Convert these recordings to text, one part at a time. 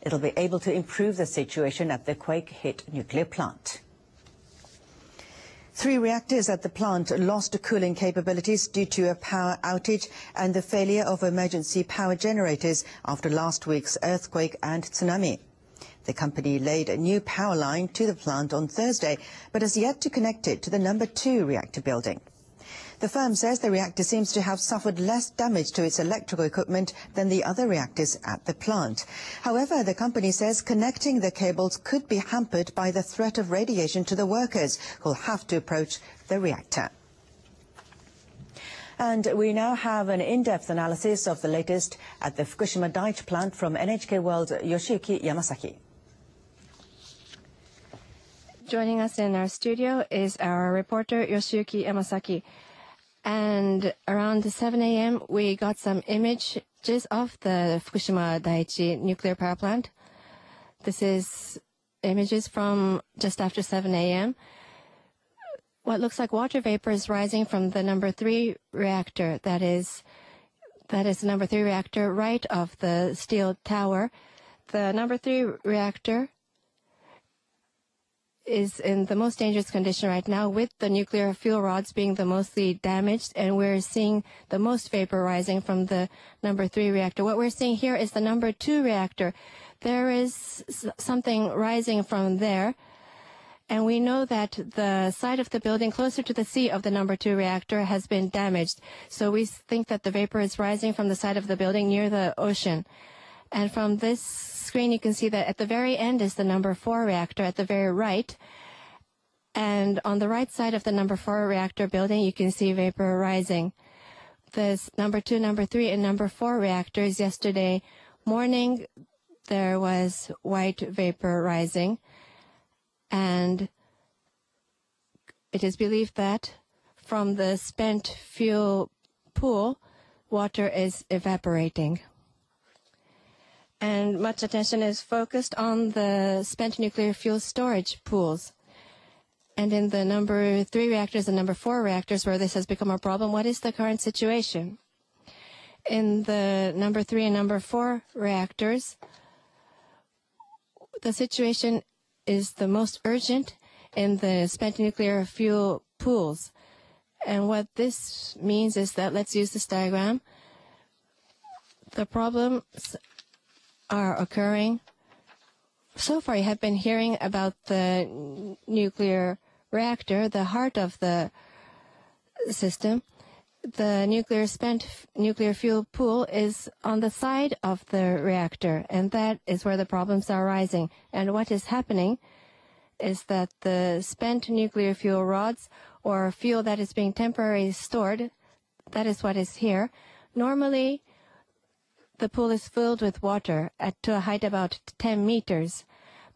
It'll be able to improve the situation at the quake-hit nuclear plant. 3 reactors at the plant lost cooling capabilities due to a power outage and the failure of emergency power generators after last week's earthquake and tsunami. The company laid a new power line to the plant on Thursday, but has yet to connect it to the number 2 reactor building. The firm says the reactor seems to have suffered less damage to its electrical equipment than the other reactors at the plant. However, the company says connecting the cables could be hampered by the threat of radiation to the workers who will have to approach the reactor. And we now have an in-depth analysis of the latest at the Fukushima Daiichi plant from NHK World's Yoshiyuki Yamasaki. Joining us in our studio is our reporter Yoshiyuki Yamasaki. And around 7 a.m., we got some images of the Fukushima Daiichi nuclear power plant. This is images from just after 7 a.m. What looks like water vapor is rising from the number 3 reactor. That is the number 3 reactor right of the steel tower. The number 3 reactor is in the most dangerous condition right now, with the nuclear fuel rods being the mostly damaged, and we're seeing the most vapor rising from the number 3 reactor. What we're seeing here is the number 2 reactor. There is something rising from there, and we know that the side of the building closer to the sea of the number 2 reactor has been damaged. So we think that the vapor is rising from the side of the building near the ocean. And from this screen, you can see that at the very end is the number 4 reactor at the very right. And on the right side of the number 4 reactor building, you can see vapor rising. This number 2, number 3, and number 4 reactors, yesterday morning, there was white vapor rising. And it is believed that from the spent fuel pool, water is evaporating. And much attention is focused on the spent nuclear fuel storage pools. And in the number 3 reactors and number 4 reactors, where this has become a problem, what is the current situation? In the number 3 and number 4 reactors, the situation is the most urgent in the spent nuclear fuel pools. And what this means is that, let's use this diagram. The problems are occurring. So far, you have been hearing about the nuclear reactor, the heart of the system. The spent nuclear fuel pool is on the side of the reactor, and that is where the problems are rising. And what is happening is that the spent nuclear fuel rods, or fuel that is being temporarily stored, that is what is here. Normally, the pool is filled with water to a height about 10 meters.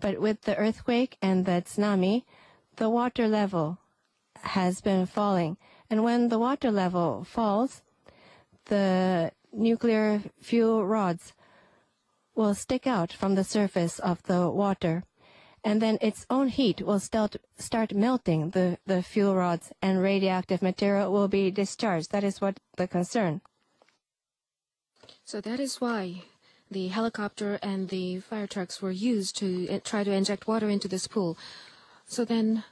But with the earthquake and the tsunami, the water level has been falling. And when the water level falls, the nuclear fuel rods will stick out from the surface of the water. And then its own heat will start melting the fuel rods, and radioactive material will be discharged. That is what the concern. So that is why the helicopter and the fire trucks were used to try to inject water into this pool. So then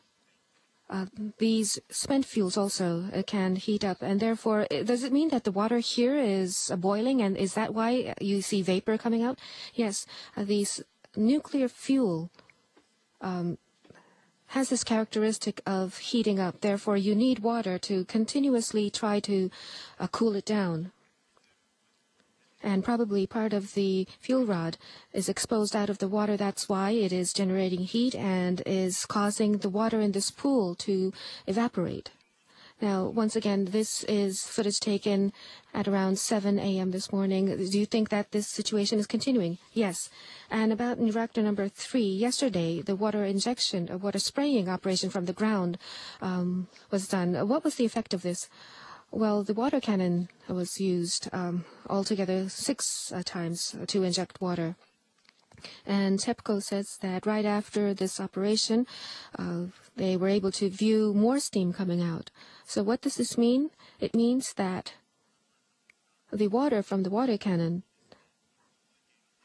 these spent fuels also can heat up, and therefore, does it mean that the water here is boiling, and is that why you see vapor coming out? Yes, these nuclear fuel has this characteristic of heating up. Therefore, you need water to continuously try to cool it down. And probably part of the fuel rod is exposed out of the water. That's why it is generating heat and is causing the water in this pool to evaporate. Now, once again, this is footage taken at around 7 a.m. this morning. Do you think that this situation is continuing? Yes. And about reactor number 3, yesterday, the water injection, or water spraying operation from the ground was done. What was the effect of this? Well, the water cannon was used altogether 6 times to inject water. And TEPCO says that right after this operation, they were able to view more steam coming out. So what does this mean? It means that the water from the water cannon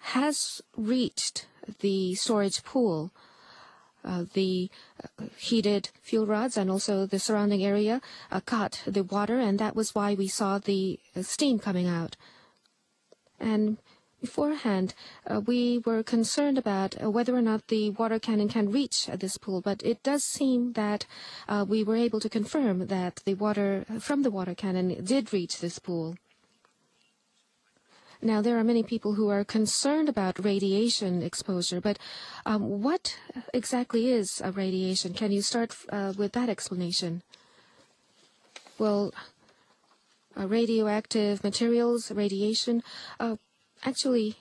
has reached the storage pool. The heated fuel rods and also the surrounding area caught the water, and that was why we saw the steam coming out. And beforehand, we were concerned about whether or not the water cannon can reach this pool, but it does seem that we were able to confirm that the water from the water cannon did reach this pool. Now, there are many people who are concerned about radiation exposure, but what exactly is a radiation? Can you start with that explanation? Well, radioactive materials, radiation, actually,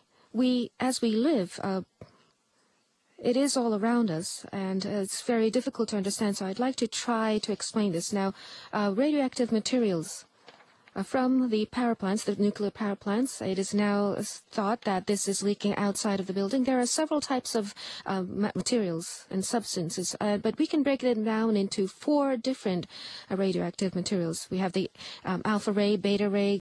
as we live, it is all around us, and it's very difficult to understand, so I'd like to try to explain this. Now, radioactive materials from the power plants, the nuclear power plants, it is now thought that this is leaking outside of the building. There are several types of materials and substances, but we can break it down into 4 different radioactive materials. We have the alpha ray, beta ray,